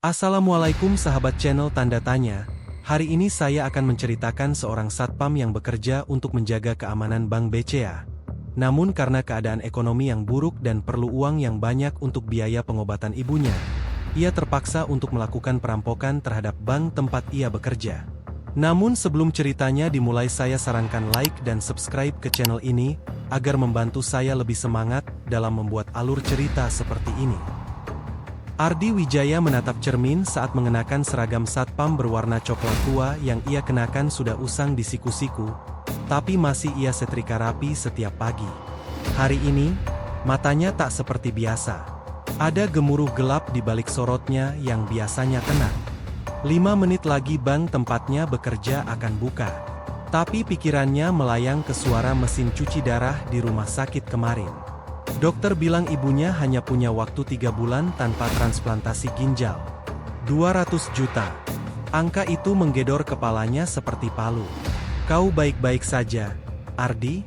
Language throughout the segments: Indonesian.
Assalamualaikum sahabat channel Tanda Tanya. Hari ini saya akan menceritakan seorang satpam yang bekerja untuk menjaga keamanan Bank BCA. Namun karena keadaan ekonomi yang buruk dan perlu uang yang banyak untuk biaya pengobatan ibunya, ia terpaksa untuk melakukan perampokan terhadap bank tempat ia bekerja. Namun sebelum ceritanya dimulai, saya sarankan like dan subscribe ke channel ini, agar membantu saya lebih semangat dalam membuat alur cerita seperti ini. Ardi Wijaya menatap cermin saat mengenakan seragam satpam berwarna coklat tua yang ia kenakan sudah usang di siku-siku, tapi masih ia setrika rapi setiap pagi. Hari ini, matanya tak seperti biasa. Ada gemuruh gelap di balik sorotnya yang biasanya tenang. 5 menit lagi bank tempatnya bekerja akan buka. Tapi pikirannya melayang ke suara mesin cuci darah di rumah sakit kemarin. Dokter bilang ibunya hanya punya waktu 3 bulan tanpa transplantasi ginjal. 200 juta. Angka itu menggedor kepalanya seperti palu. Kau baik-baik saja, Ardi?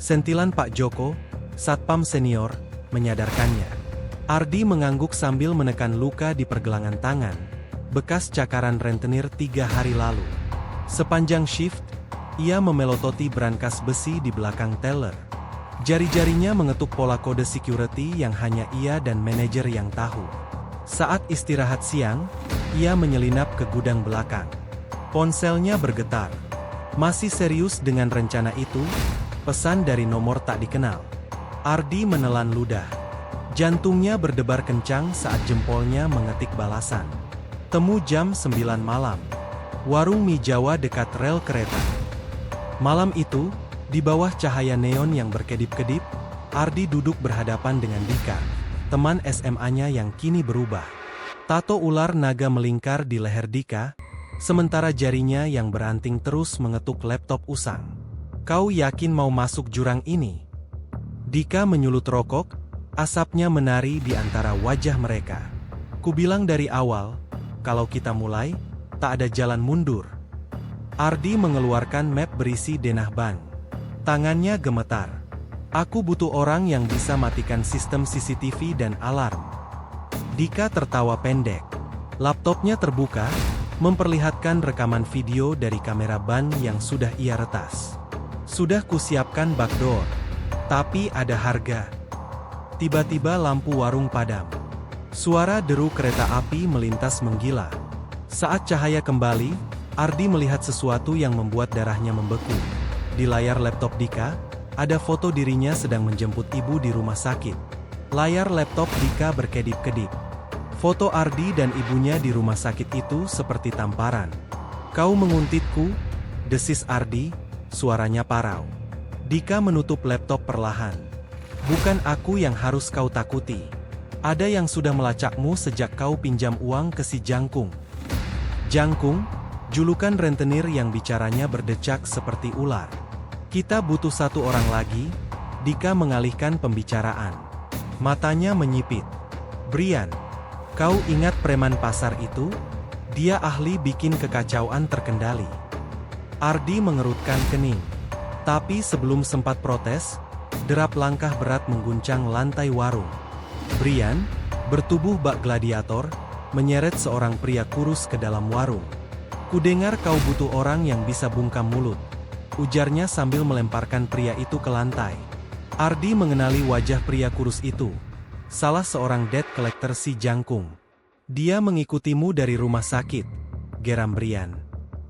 Sentilan Pak Joko, satpam senior, menyadarkannya. Ardi mengangguk sambil menekan luka di pergelangan tangan, bekas cakaran rentenir 3 hari lalu. Sepanjang shift, ia memelototi brankas besi di belakang teller. Jari-jarinya mengetuk pola kode security yang hanya ia dan manajer yang tahu. Saat istirahat siang, ia menyelinap ke gudang belakang. Ponselnya bergetar. Masih serius dengan rencana itu? Pesan dari nomor tak dikenal. Ardi menelan ludah. Jantungnya berdebar kencang saat jempolnya mengetik balasan. Temu jam 9 malam. Warung mie Jawa dekat rel kereta. Malam itu, di bawah cahaya neon yang berkedip-kedip, Ardi duduk berhadapan dengan Dika, teman SMA-nya yang kini berubah. Tato ular naga melingkar di leher Dika, sementara jarinya yang beranting terus mengetuk laptop usang. Kau yakin mau masuk jurang ini? Dika menyulut rokok, asapnya menari di antara wajah mereka. Kubilang dari awal, kalau kita mulai, tak ada jalan mundur. Ardi mengeluarkan map berisi denah bank. Tangannya gemetar. Aku butuh orang yang bisa matikan sistem CCTV dan alarm. Dika tertawa pendek. Laptopnya terbuka, memperlihatkan rekaman video dari kamera ban yang sudah ia retas. Sudah kusiapkan backdoor. Tapi ada harga. Tiba-tiba lampu warung padam. Suara deru kereta api melintas menggila. Saat cahaya kembali, Ardi melihat sesuatu yang membuat darahnya membeku. Di layar laptop Dika, ada foto dirinya sedang menjemput ibu di rumah sakit. Layar laptop Dika berkedip-kedip. Foto Ardi dan ibunya di rumah sakit itu seperti tamparan. Kau menguntitku? Desis Ardi, suaranya parau. Dika menutup laptop perlahan. Bukan aku yang harus kau takuti. Ada yang sudah melacakmu sejak kau pinjam uang ke si Jangkung. Jangkung? Julukan rentenir yang bicaranya berdecak seperti ular. Kita butuh 1 orang lagi. Dika mengalihkan pembicaraan. Matanya menyipit. Brian, kau ingat preman pasar itu? Dia ahli bikin kekacauan terkendali. Ardi mengerutkan kening. Tapi sebelum sempat protes, derap langkah berat mengguncang lantai warung. Brian, bertubuh bak gladiator, menyeret seorang pria kurus ke dalam warung. Kudengar kau butuh orang yang bisa bungkam mulut, ujarnya sambil melemparkan pria itu ke lantai. Ardi mengenali wajah pria kurus itu. Salah seorang debt collector si Jangkung. Dia mengikutimu dari rumah sakit, geram Brian.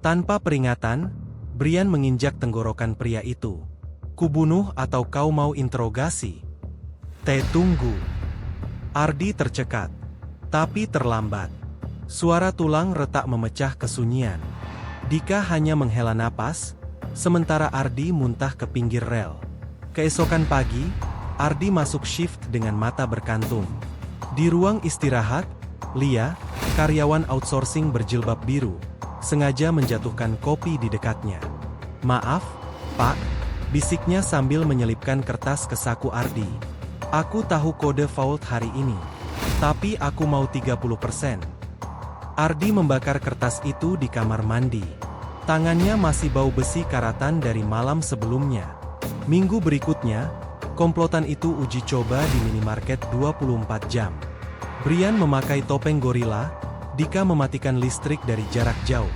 Tanpa peringatan, Brian menginjak tenggorokan pria itu. Kubunuh atau kau mau interogasi? Tunggu. Ardi tercekat. Tapi terlambat. Suara tulang retak memecah kesunyian. Dika hanya menghela napas, sementara Ardi muntah ke pinggir rel. Keesokan pagi, Ardi masuk shift dengan mata berkantung. Di ruang istirahat, Lia, karyawan outsourcing berjilbab biru, sengaja menjatuhkan kopi di dekatnya. Maaf, Pak, bisiknya sambil menyelipkan kertas ke saku Ardi. Aku tahu kode vault hari ini, tapi aku mau 30%. Ardi membakar kertas itu di kamar mandi. Tangannya masih bau besi karatan dari malam sebelumnya. Minggu berikutnya, komplotan itu uji coba di minimarket 24 jam. Brian memakai topeng gorila, Dika mematikan listrik dari jarak jauh.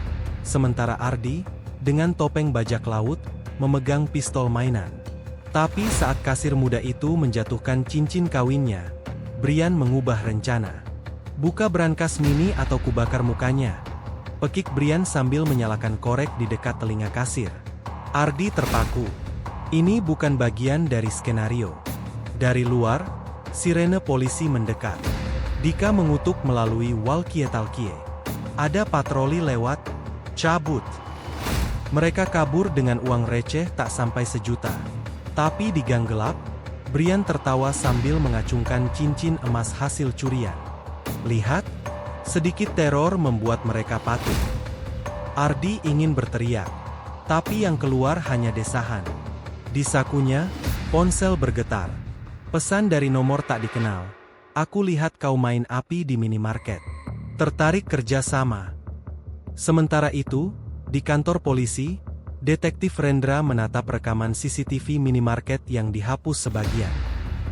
Sementara Ardi, dengan topeng bajak laut, memegang pistol mainan. Tapi saat kasir muda itu menjatuhkan cincin kawinnya, Brian mengubah rencana. Buka brankas mini atau kubakar mukanya. Pekik Brian sambil menyalakan korek di dekat telinga kasir. Ardi terpaku. Ini bukan bagian dari skenario. Dari luar, sirene polisi mendekat. Dika mengutuk melalui walkie-talkie. Ada patroli lewat. Cabut. Mereka kabur dengan uang receh tak sampai sejuta. Tapi di gang gelap, Brian tertawa sambil mengacungkan cincin emas hasil curian. Lihat, sedikit teror membuat mereka patuh. Ardi ingin berteriak, tapi yang keluar hanya desahan. Di sakunya, ponsel bergetar. Pesan dari nomor tak dikenal. Aku lihat kau main api di minimarket. Tertarik kerja sama. Sementara itu, di kantor polisi, Detektif Rendra menatap rekaman CCTV minimarket yang dihapus sebagian.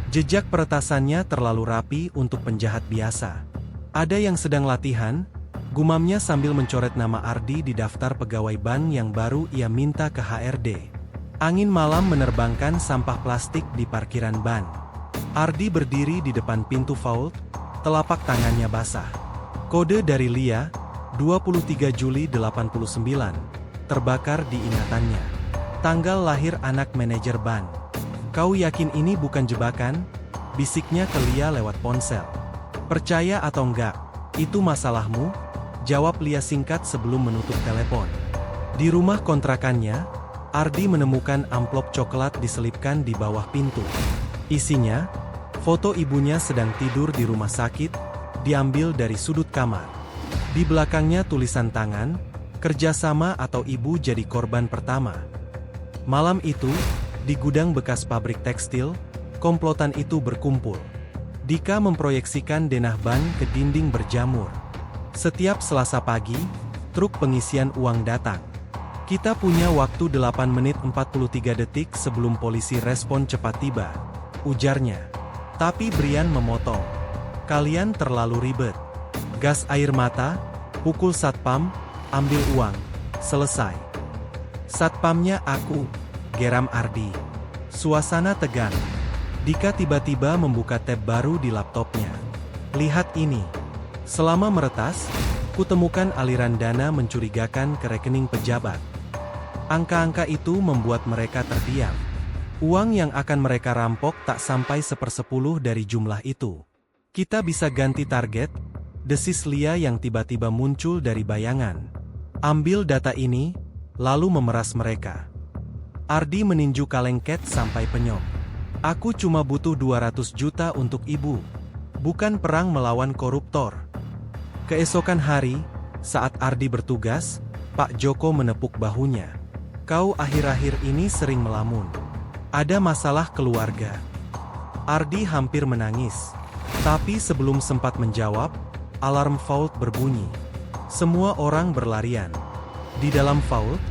Jejak peretasannya terlalu rapi untuk penjahat biasa. Ada yang sedang latihan, gumamnya sambil mencoret nama Ardi di daftar pegawai bank yang baru ia minta ke HRD. Angin malam menerbangkan sampah plastik di parkiran ban. Ardi berdiri di depan pintu vault, telapak tangannya basah. Kode dari Lia, 23 Juli 89. Terbakar di ingatannya. Tanggal lahir anak manajer ban. Kau yakin ini bukan jebakan? Bisiknya ke Lia lewat ponsel. Percaya atau enggak, itu masalahmu? Jawab Lia singkat sebelum menutup telepon. Di rumah kontrakannya, Ardi menemukan amplop coklat diselipkan di bawah pintu. Isinya, foto ibunya sedang tidur di rumah sakit, diambil dari sudut kamar. Di belakangnya tulisan tangan, kerjasama atau ibu jadi korban pertama. Malam itu, di gudang bekas pabrik tekstil, komplotan itu berkumpul. Dika memproyeksikan denah ban ke dinding berjamur. Setiap Selasa pagi, truk pengisian uang datang. Kita punya waktu 8 menit 43 detik sebelum polisi respon cepat tiba, ujarnya. Tapi Brian memotong. Kalian terlalu ribet. Gas air mata, pukul satpam, ambil uang, selesai. Satpamnya aku, geram Ardi. Suasana tegang. Dika tiba-tiba membuka tab baru di laptopnya. Lihat ini. Selama meretas, kutemukan aliran dana mencurigakan ke rekening pejabat. Angka-angka itu membuat mereka terdiam. Uang yang akan mereka rampok tak sampai 1/10 dari jumlah itu. Kita bisa ganti target, desis Lia yang tiba-tiba muncul dari bayangan. Ambil data ini, lalu memeras mereka. Ardi meninju kalengket sampai penyok. Aku cuma butuh 200 juta untuk ibu. Bukan perang melawan koruptor. Keesokan hari, saat Ardi bertugas, Pak Joko menepuk bahunya. Kau akhir-akhir ini sering melamun. Ada masalah keluarga. Ardi hampir menangis. Tapi sebelum sempat menjawab, alarm vault berbunyi. Semua orang berlarian. Di dalam vault,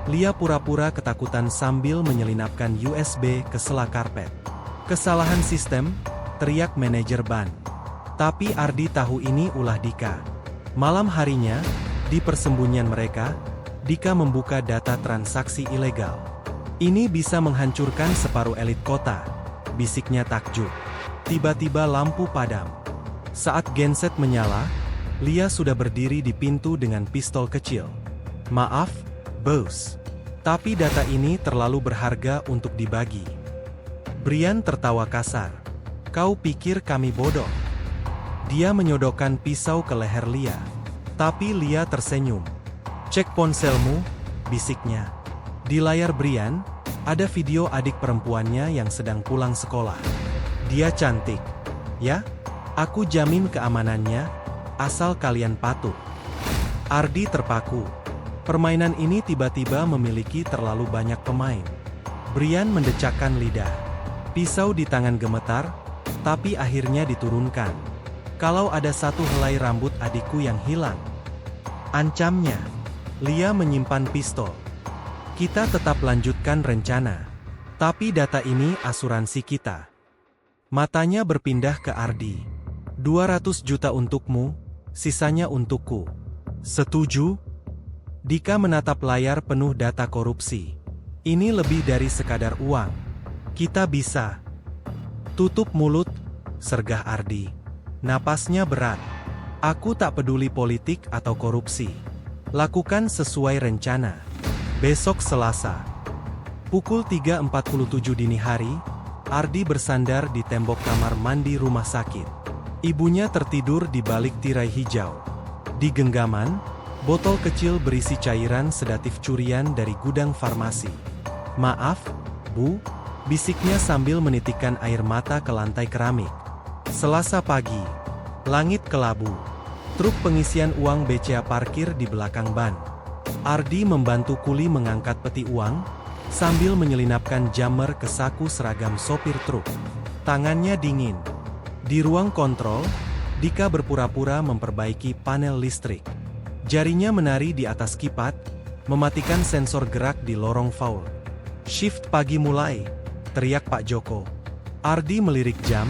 Lia pura-pura ketakutan sambil menyelinapkan USB ke sela karpet. Kesalahan sistem, teriak manajer ban. Tapi Ardi tahu ini ulah Dika. Malam harinya, di persembunyian mereka, Dika membuka data transaksi ilegal. Ini bisa menghancurkan separuh elit kota, bisiknya takjub. Tiba-tiba lampu padam. Saat genset menyala, Lia sudah berdiri di pintu dengan pistol kecil. Maaf, bos. Tapi data ini terlalu berharga untuk dibagi. Brian tertawa kasar. Kau pikir kami bodoh? Dia menyodokkan pisau ke leher Lia. Tapi Lia tersenyum. Cek ponselmu, bisiknya. Di layar Brian, ada video adik perempuannya yang sedang pulang sekolah. Dia cantik. Ya, aku jamin keamanannya. Asal kalian patuh. Ardi terpaku. Permainan ini tiba-tiba memiliki terlalu banyak pemain. Brian mendecakkan lidah. Pisau di tangan gemetar, tapi akhirnya diturunkan. Kalau ada satu helai rambut adikku yang hilang. Ancamnya. Lia menyimpan pistol. Kita tetap lanjutkan rencana. Tapi data ini asuransi kita. Matanya berpindah ke Ardi. 200 juta untukmu. sisanya untukku. Setuju? Dika menatap layar penuh data korupsi. Ini lebih dari sekadar uang. Kita bisa. Tutup mulut, sergah Ardi. Napasnya berat. Aku tak peduli politik atau korupsi. Lakukan sesuai rencana. Besok Selasa. Pukul 3.47 dini hari, Ardi bersandar di tembok kamar mandi rumah sakit. Ibunya tertidur di balik tirai hijau. Di genggaman, botol kecil berisi cairan sedatif curian dari gudang farmasi. "Maaf, Bu," bisiknya sambil menitikkan air mata ke lantai keramik. Selasa pagi. Langit kelabu. Truk pengisian uang BCA parkir di belakang ban. Ardi membantu kuli mengangkat peti uang, sambil menyelinapkan jammer ke saku seragam sopir truk. Tangannya dingin. Di ruang kontrol, Dika berpura-pura memperbaiki panel listrik. Jarinya menari di atas kipat, mematikan sensor gerak di lorong faul. "Shift pagi mulai," teriak Pak Joko. Ardi melirik jam,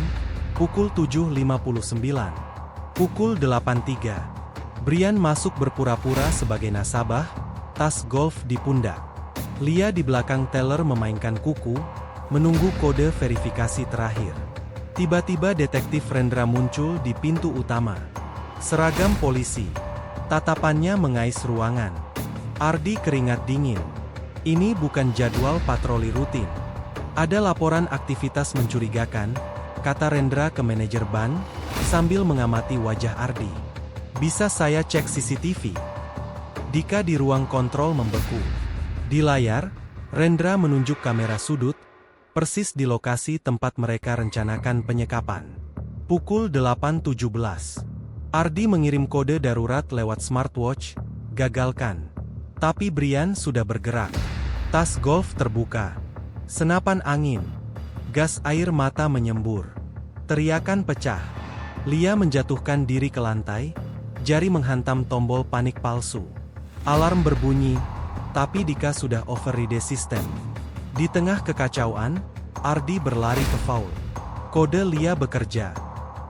pukul 7.59. Pukul 8.03. Brian masuk berpura-pura sebagai nasabah, tas golf di pundak. Lia di belakang teller memainkan kuku, menunggu kode verifikasi terakhir. Tiba-tiba detektif Rendra muncul di pintu utama. Seragam polisi. Tatapannya mengais ruangan. Ardi keringat dingin. Ini bukan jadwal patroli rutin. "Ada laporan aktivitas mencurigakan," kata Rendra ke manajer ban, sambil mengamati wajah Ardi. "Bisa saya cek CCTV?" Dika di ruang kontrol membeku. Di layar, Rendra menunjuk kamera sudut, persis di lokasi tempat mereka rencanakan penyekapan. Pukul 8.17. Ardi mengirim kode darurat lewat smartwatch, "Gagalkan." Tapi Brian sudah bergerak. Tas golf terbuka. Senapan angin. Gas air mata menyembur. Teriakan pecah. Lia menjatuhkan diri ke lantai, jari menghantam tombol panik palsu. Alarm berbunyi, tapi Dika sudah override sistem. Di tengah kekacauan, Ardi berlari ke faul. Kode Lia bekerja.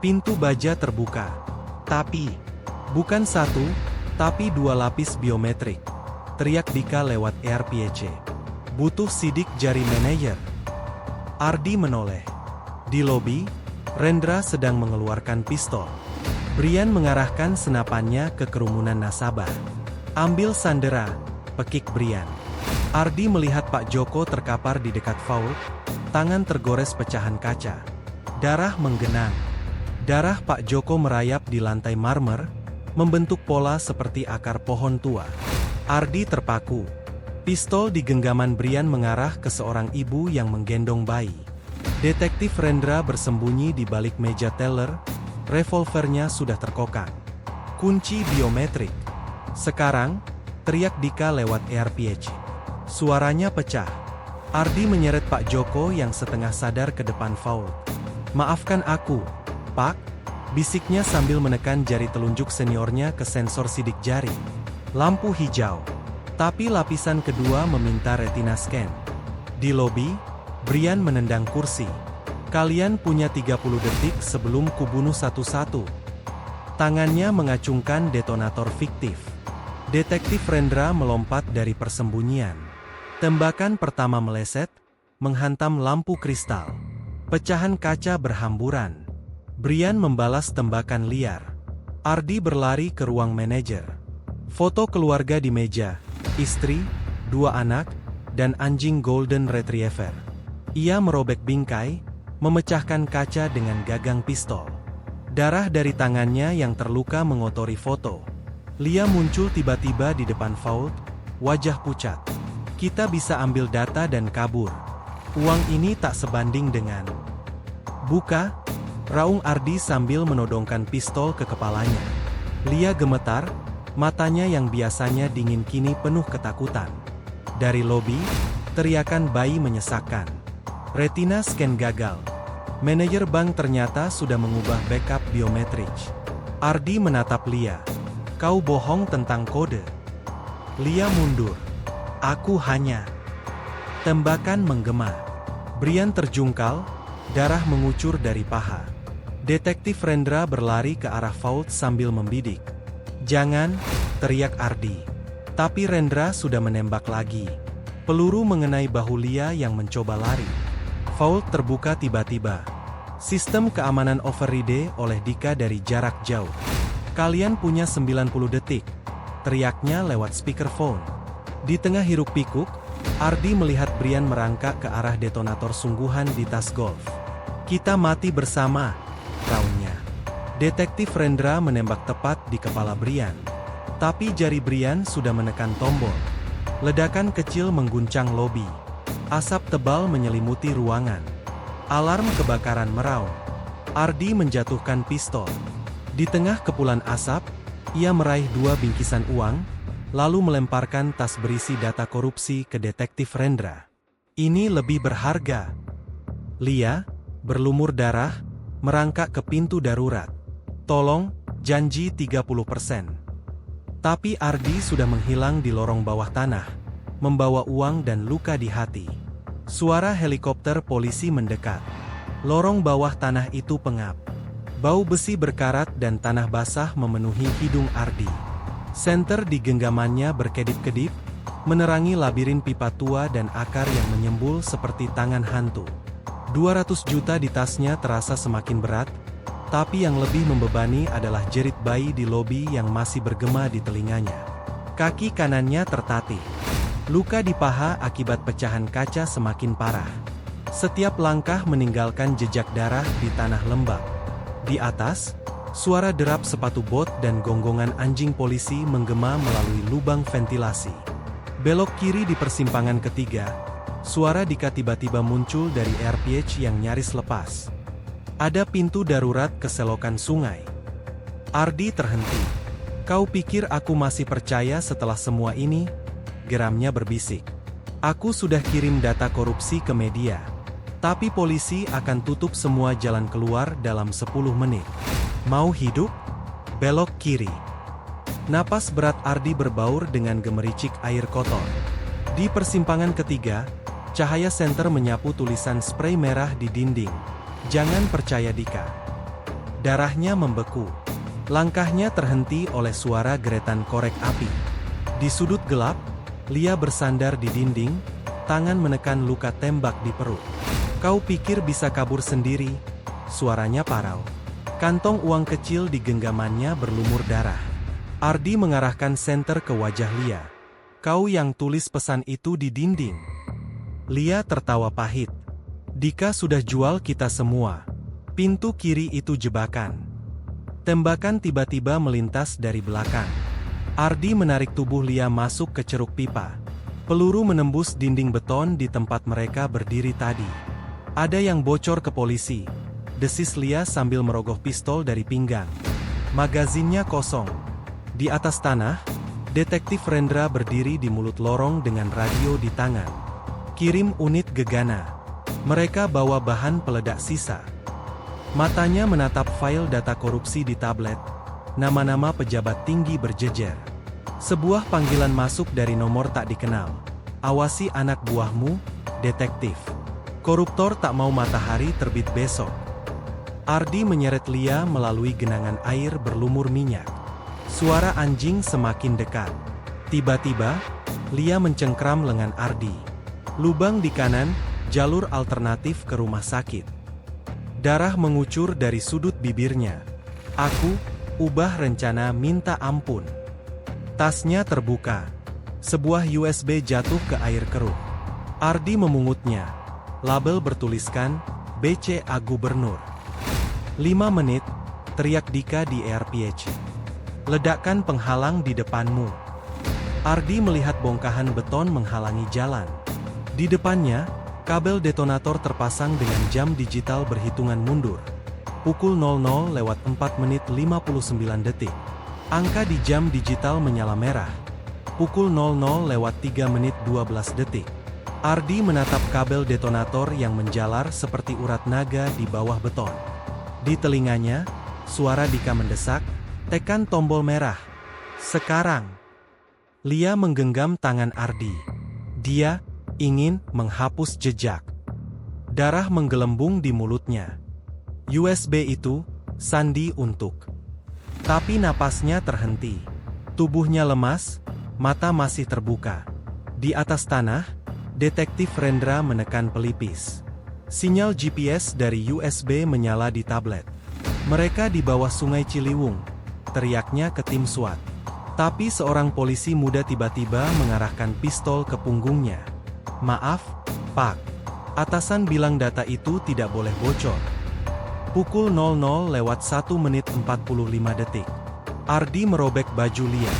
Pintu baja terbuka. Tapi, bukan satu, tapi 2 lapis biometrik. Teriak Dika lewat AirPC. "Butuh sidik jari manajer." Ardi menoleh. Di lobi, Rendra sedang mengeluarkan pistol. Brian mengarahkan senapannya ke kerumunan nasabah. "Ambil sandera," pekik Brian. Ardi melihat Pak Joko terkapar di dekat faul, tangan tergores pecahan kaca. Darah menggenang. Darah Pak Joko merayap di lantai marmer, membentuk pola seperti akar pohon tua. Ardi terpaku. Pistol di genggaman Brian mengarah ke seorang ibu yang menggendong bayi. Detektif Rendra bersembunyi di balik meja teller, revolvernya sudah terkokang. "Kunci biometrik." "Sekarang," teriak Dika lewat AirPC. Suaranya pecah. Ardi menyeret Pak Joko yang setengah sadar ke depan faul. "Maafkan aku, Pak," bisiknya sambil menekan jari telunjuk seniornya ke sensor sidik jari. Lampu hijau. Tapi lapisan kedua meminta retina scan. Di lobi, Brian menendang kursi. "Kalian punya 30 detik sebelum kubunuh satu-satu." Tangannya mengacungkan detonator fiktif. Detektif Rendra melompat dari persembunyian. Tembakan pertama meleset, menghantam lampu kristal. Pecahan kaca berhamburan. Brian membalas tembakan liar. Ardi berlari ke ruang manajer. Foto keluarga di meja, istri, 2 anak, dan anjing Golden Retriever. Ia merobek bingkai, memecahkan kaca dengan gagang pistol. Darah dari tangannya yang terluka mengotori foto. Lia muncul tiba-tiba di depan fault, wajah pucat. "Kita bisa ambil data dan kabur. Uang ini tak sebanding dengan..." "Buka," raung Ardi sambil menodongkan pistol ke kepalanya. Lia gemetar, matanya yang biasanya dingin kini penuh ketakutan. Dari lobi, teriakan bayi menyesakkan. Retina scan gagal. Manajer bank ternyata sudah mengubah backup biometrik. Ardi menatap Lia. "Kau bohong tentang kode." Lia mundur. "Aku hanya..." Tembakan menggema. Brian terjungkal, darah mengucur dari paha. Detektif Rendra berlari ke arah Vault sambil membidik. "Jangan!" teriak Ardi. Tapi Rendra sudah menembak lagi. Peluru mengenai bahu Lia yang mencoba lari. Vault terbuka tiba-tiba. Sistem keamanan override oleh Dika dari jarak jauh. "Kalian punya 90 detik," teriaknya lewat speakerphone. Di tengah hiruk-pikuk, Ardi melihat Brian merangkak ke arah detonator sungguhan di tas golf. "Kita mati bersama," raungnya. Detektif Rendra menembak tepat di kepala Brian. Tapi jari Brian sudah menekan tombol. Ledakan kecil mengguncang lobi. Asap tebal menyelimuti ruangan. Alarm kebakaran meraung. Ardi menjatuhkan pistol. Di tengah kepulan asap, ia meraih 2 bingkisan uang, lalu melemparkan tas berisi data korupsi ke detektif Rendra. "Ini lebih berharga." Lia, berlumur darah, merangkak ke pintu darurat. "Tolong, janji 30%. Tapi Ardi sudah menghilang di lorong bawah tanah, membawa uang dan luka di hati. Suara helikopter polisi mendekat. Lorong bawah tanah itu pengap. Bau besi berkarat dan tanah basah memenuhi hidung Ardi. Senter di genggamannya berkedip-kedip, menerangi labirin pipa tua dan akar yang menyembul seperti tangan hantu. 200 juta di tasnya terasa semakin berat, tapi yang lebih membebani adalah jerit bayi di lobi yang masih bergema di telinganya. Kaki kanannya tertatih. Luka di paha akibat pecahan kaca semakin parah. Setiap langkah meninggalkan jejak darah di tanah lembab. Di atas, suara derap sepatu bot dan gonggongan anjing polisi menggema melalui lubang ventilasi. Belok kiri di persimpangan ketiga, suara Dika tiba-tiba muncul dari RPH yang nyaris lepas. "Ada pintu darurat ke selokan sungai." Ardi terhenti. "Kau pikir aku masih percaya setelah semua ini?" geramnya berbisik. "Aku sudah kirim data korupsi ke media. Tapi polisi akan tutup semua jalan keluar dalam 10 menit. Mau hidup? Belok kiri." Napas berat Ardi berbaur dengan gemericik air kotor. Di persimpangan ketiga, cahaya senter menyapu tulisan spray merah di dinding. "Jangan percaya Dika." Darahnya membeku. Langkahnya terhenti oleh suara geretan korek api. Di sudut gelap, Lia bersandar di dinding, tangan menekan luka tembak di perut. "Kau pikir bisa kabur sendiri?" Suaranya parau. Kantong uang kecil di genggamannya berlumur darah. Ardi mengarahkan senter ke wajah Lia. "Kau yang tulis pesan itu di dinding?" Lia tertawa pahit. "Dika sudah jual kita semua. Pintu kiri itu jebakan." Tembakan tiba-tiba melintas dari belakang. Ardi menarik tubuh Lia masuk ke ceruk pipa. Peluru menembus dinding beton di tempat mereka berdiri tadi. "Ada yang bocor ke polisi," desis Lia sambil merogoh pistol dari pinggang. Magazinnya kosong. Di atas tanah, detektif Rendra berdiri di mulut lorong dengan radio di tangan. "Kirim unit gegana." Mereka bawa bahan peledak sisa. Matanya menatap file data korupsi di tablet. Nama-nama pejabat tinggi berjejer. Sebuah panggilan masuk dari nomor tak dikenal. "Awasi anak buahmu, detektif. Koruptor tak mau matahari terbit besok." Ardi menyeret Lia melalui genangan air berlumur minyak. Suara anjing semakin dekat. Tiba-tiba, Lia mencengkram lengan Ardi. Lubang di kanan, jalur alternatif ke rumah sakit. Darah mengucur dari sudut bibirnya. "Aku, ubah rencana minta ampun." Tasnya terbuka. Sebuah USB jatuh ke air keruh. Ardi memungutnya. Label bertuliskan, "BCA Gubernur." 5 menit, teriak Dika di RPH. "Ledakan penghalang di depanmu." Ardi melihat bongkahan beton menghalangi jalan. Di depannya, kabel detonator terpasang dengan jam digital berhitungan mundur. Pukul 00:04:59. Angka di jam digital menyala merah. Pukul 00:03:12. Ardi menatap kabel detonator yang menjalar seperti urat naga di bawah beton. Di telinganya, suara Dika mendesak, "Tekan tombol merah. Sekarang." Lia menggenggam tangan Ardi. Dia ingin menghapus jejak. Darah menggelembung di mulutnya. USB itu, sandi untuk. Tapi napasnya terhenti. Tubuhnya lemas, mata masih terbuka. Di atas tanah, Detektif Rendra menekan pelipis. Sinyal GPS dari USB menyala di tablet. Mereka di bawah Sungai Ciliwung, teriaknya ke tim SWAT. Tapi seorang polisi muda tiba-tiba mengarahkan pistol ke punggungnya. "Maaf, Pak. Atasan bilang data itu tidak boleh bocor." Pukul 00:01:45. Ardi merobek baju Lia.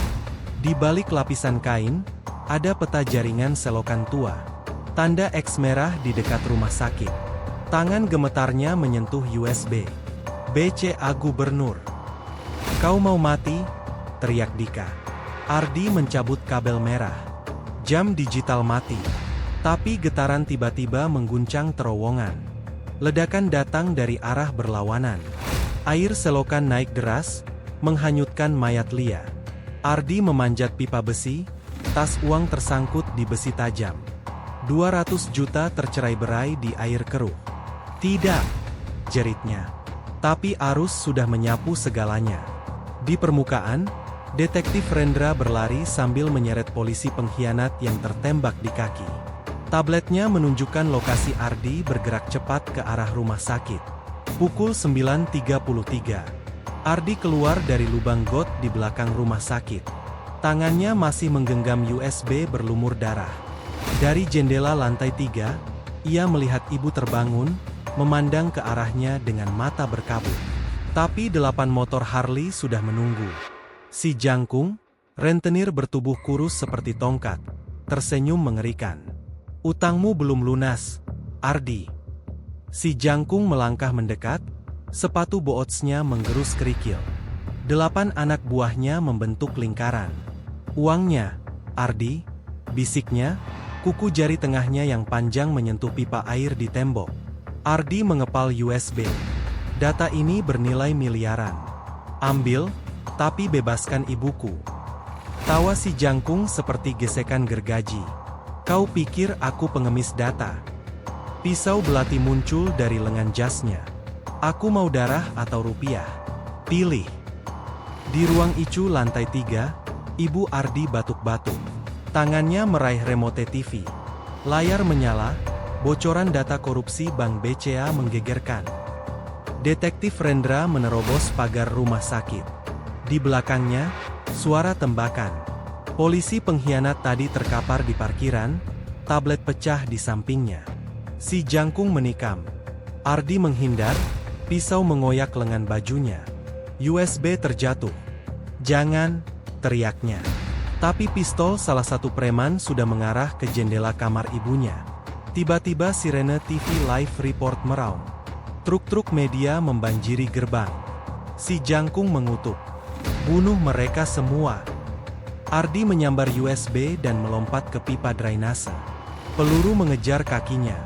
Di balik lapisan kain, ada peta jaringan selokan tua. Tanda X merah di dekat rumah sakit. Tangan gemetarnya menyentuh USB. "BCA Gubernur. Kau mau mati?" teriak Dika. Ardi mencabut kabel merah. Jam digital mati. Tapi getaran tiba-tiba mengguncang terowongan. Ledakan datang dari arah berlawanan. Air selokan naik deras, menghanyutkan mayat Lia. Ardi memanjat pipa besi, tas uang tersangkut di besi tajam. 200 juta tercerai-berai di air keruh. "Tidak!" jeritnya. Tapi arus sudah menyapu segalanya. Di permukaan, Detektif Rendra berlari sambil menyeret polisi pengkhianat yang tertembak di kaki. Tabletnya menunjukkan lokasi Ardi bergerak cepat ke arah rumah sakit. Pukul 9:33. Ardi keluar dari lubang got di belakang rumah sakit. Tangannya masih menggenggam USB berlumur darah. Dari jendela lantai 3, ia melihat ibu terbangun, memandang ke arahnya dengan mata berkabut. Tapi 8 motor Harley sudah menunggu. Si jangkung, rentenir bertubuh kurus seperti tongkat, tersenyum mengerikan. "Utangmu belum lunas, Ardi." Si jangkung melangkah mendekat, sepatu bootsnya menggerus kerikil. 8 anak buahnya membentuk lingkaran. "Uangnya, Ardi," bisiknya, kuku jari tengahnya yang panjang menyentuh pipa air di tembok. Ardi mengepal USB. "Data ini bernilai miliaran. Ambil, tapi bebaskan ibuku." Tawa si jangkung seperti gesekan gergaji. "Kau pikir aku pengemis data?" Pisau belati muncul dari lengan jasnya. "Aku mau darah atau rupiah? Pilih." Di ruang ICU lantai 3, Ibu Ardi batuk-batuk. Tangannya meraih remote TV. Layar menyala, bocoran data korupsi Bank BCA menggegerkan. Detektif Rendra menerobos pagar rumah sakit. Di belakangnya, suara tembakan. Polisi pengkhianat tadi terkapar di parkiran, tablet pecah di sampingnya. Si jangkung menikam. Ardi menghindar, pisau mengoyak lengan bajunya. USB terjatuh. "Jangan!" teriaknya. Tapi pistol salah satu preman sudah mengarah ke jendela kamar ibunya. Tiba-tiba sirene TV live report meraung. Truk-truk media membanjiri gerbang. Si jangkung mengutuk. "Bunuh mereka semua!" Ardi menyambar USB dan melompat ke pipa drainase. Peluru mengejar kakinya.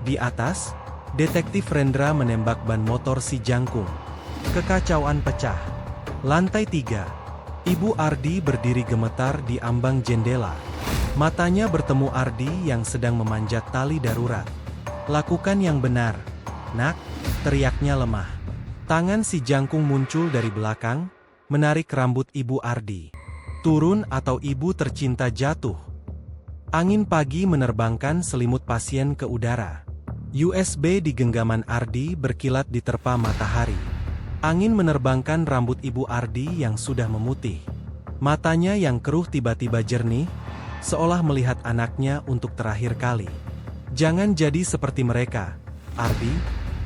Di atas, Detektif Rendra menembak ban motor si jangkung. Kekacauan pecah. Lantai 3. Ibu Ardi berdiri gemetar di ambang jendela. Matanya bertemu Ardi yang sedang memanjat tali darurat. "Lakukan yang benar, Nak," teriaknya lemah. Tangan si jangkung muncul dari belakang, menarik rambut Ibu Ardi. "Turun atau ibu tercinta jatuh." Angin pagi menerbangkan selimut pasien ke udara. USB di genggaman Ardi berkilat diterpa matahari. Angin menerbangkan rambut Ibu Ardi yang sudah memutih. Matanya yang keruh tiba-tiba jernih, seolah melihat anaknya untuk terakhir kali. "Jangan jadi seperti mereka, Ardi,"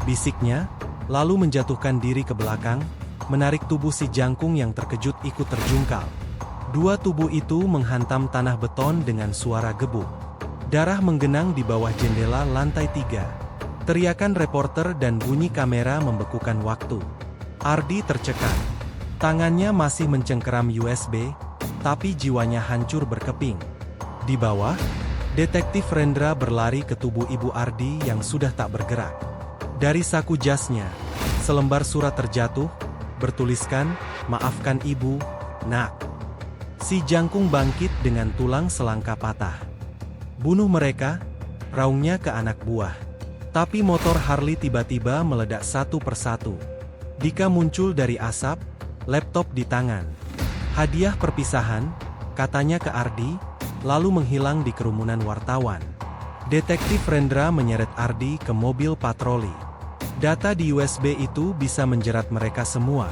bisiknya, lalu menjatuhkan diri ke belakang, menarik tubuh si jangkung yang terkejut ikut terjungkal. Dua tubuh itu menghantam tanah beton dengan suara gebuk. Darah menggenang di bawah jendela lantai 3. Teriakan reporter dan bunyi kamera membekukan waktu. Ardi tercekat. Tangannya masih mencengkeram USB, tapi jiwanya hancur berkeping. Di bawah, Detektif Rendra berlari ke tubuh Ibu Ardi yang sudah tak bergerak. Dari saku jasnya, selembar surat terjatuh, bertuliskan, "Maafkan Ibu, Nak." Si jangkung bangkit dengan tulang selangka patah. "Bunuh mereka," raungnya ke anak buah. Tapi motor Harley tiba-tiba meledak satu persatu. Dika muncul dari asap, laptop di tangan. Hadiah perpisahan, katanya ke Ardi, lalu menghilang di kerumunan wartawan. Detektif Rendra menyeret Ardi ke mobil patroli. Data di USB itu bisa menjerat mereka semua.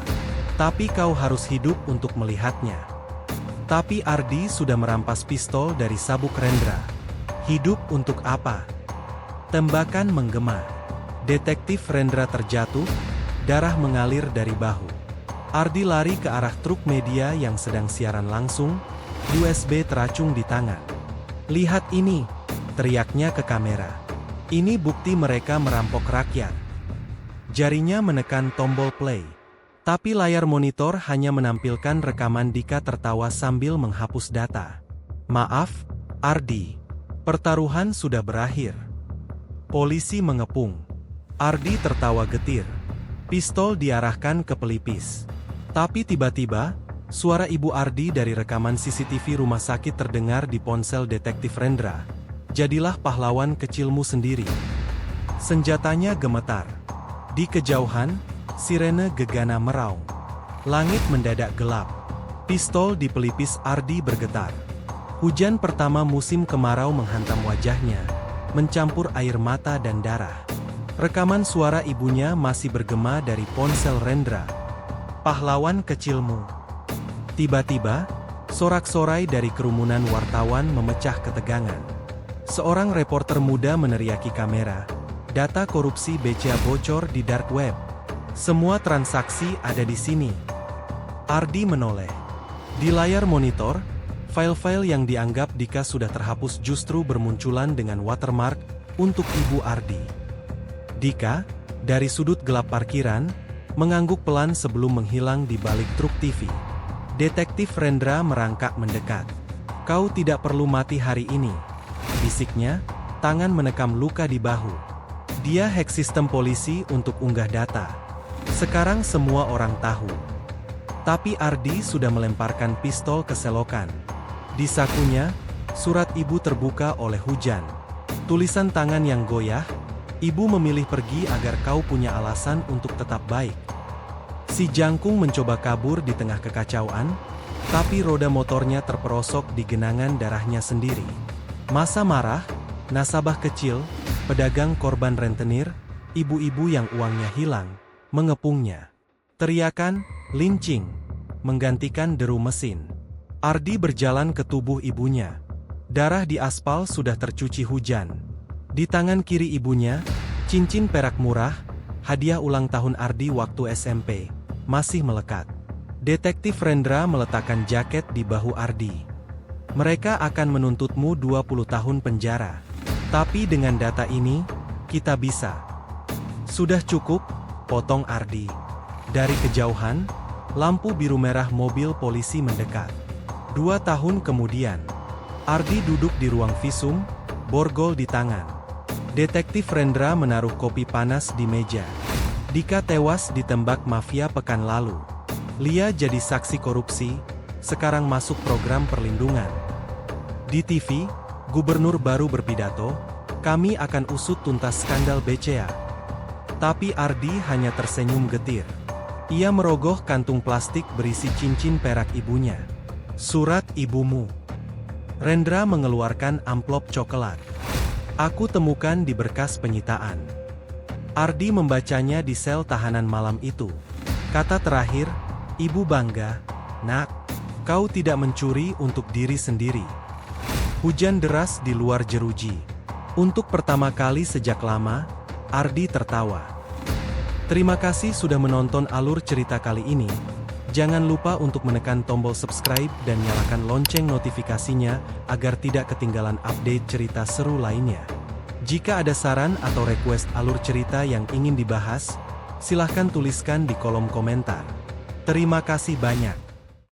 Tapi kau harus hidup untuk melihatnya. Tapi Ardi sudah merampas pistol dari sabuk Rendra. Hidup untuk apa? Tembakan menggema. Detektif Rendra terjatuh, darah mengalir dari bahu. Ardi lari ke arah truk media yang sedang siaran langsung, USB teracung di tangan. Lihat ini, teriaknya ke kamera. Ini bukti mereka merampok rakyat. Jarinya menekan tombol play. Tapi layar monitor hanya menampilkan rekaman Dika tertawa sambil menghapus data. Maaf, Ardi. Pertaruhan sudah berakhir. Polisi mengepung. Ardi tertawa getir. Pistol diarahkan ke pelipis. Tapi tiba-tiba, suara ibu Ardi dari rekaman CCTV rumah sakit terdengar di ponsel detektif Rendra. Jadilah pahlawan kecilmu sendiri. Senjatanya gemetar. Di kejauhan, sirene gegana meraung. Langit mendadak gelap. Pistol di pelipis Ardi bergetar. Hujan pertama musim kemarau menghantam wajahnya, mencampur air mata dan darah. Rekaman suara ibunya masih bergema dari ponsel Rendra. Pahlawan kecilmu. Tiba-tiba, sorak-sorai dari kerumunan wartawan memecah ketegangan. Seorang reporter muda meneriaki kamera. Data korupsi BCA bocor di dark web. Semua transaksi ada di sini. Ardi menoleh. Di layar monitor, file-file yang dianggap Dika sudah terhapus justru bermunculan dengan watermark untuk Ibu Ardi. Dika, dari sudut gelap parkiran, mengangguk pelan sebelum menghilang di balik truk TV. Detektif Rendra merangkak mendekat. Kau tidak perlu mati hari ini, bisiknya, tangan menekam luka di bahu. Dia hack sistem polisi untuk unggah data. Sekarang semua orang tahu. Tapi Ardi sudah melemparkan pistol ke selokan. Di sakunya, surat ibu terbuka oleh hujan. Tulisan tangan yang goyah, ibu memilih pergi agar kau punya alasan untuk tetap baik. Si jangkung mencoba kabur di tengah kekacauan, tapi roda motornya terperosok di genangan darahnya sendiri. Masa marah, nasabah kecil, pedagang korban rentenir, ibu-ibu yang uangnya hilang, mengepungnya. Teriakan, lincing, menggantikan deru mesin. Ardi berjalan ke tubuh ibunya. Darah di aspal sudah tercuci hujan. Di tangan kiri ibunya, cincin perak murah, hadiah ulang tahun Ardi waktu SMP, masih melekat. Detektif Rendra meletakkan jaket di bahu Ardi. Mereka akan menuntutmu 20 tahun penjara. Tapi dengan data ini, kita bisa. Sudah cukup, potong Ardi. Dari kejauhan, lampu biru merah mobil polisi mendekat. 2 tahun kemudian, Ardi duduk di ruang visum, borgol di tangan. Detektif Rendra menaruh kopi panas di meja. Dika tewas ditembak mafia pekan lalu. Lia jadi saksi korupsi, sekarang masuk program perlindungan. Di TV, gubernur baru berpidato, kami akan usut tuntas skandal BCA. Tapi Ardi hanya tersenyum getir. Ia merogoh kantung plastik berisi cincin perak ibunya. Surat ibumu. Rendra mengeluarkan amplop coklat. Aku temukan di berkas penyitaan. Ardi membacanya di sel tahanan malam itu. Kata terakhir, ibu bangga, nak, kau tidak mencuri untuk diri sendiri. Hujan deras di luar jeruji. Untuk pertama kali sejak lama, Ardi tertawa. Terima kasih sudah menonton alur cerita kali ini. Jangan lupa untuk menekan tombol subscribe dan nyalakan lonceng notifikasinya agar tidak ketinggalan update cerita seru lainnya. Jika ada saran atau request alur cerita yang ingin dibahas, silahkan tuliskan di kolom komentar. Terima kasih banyak.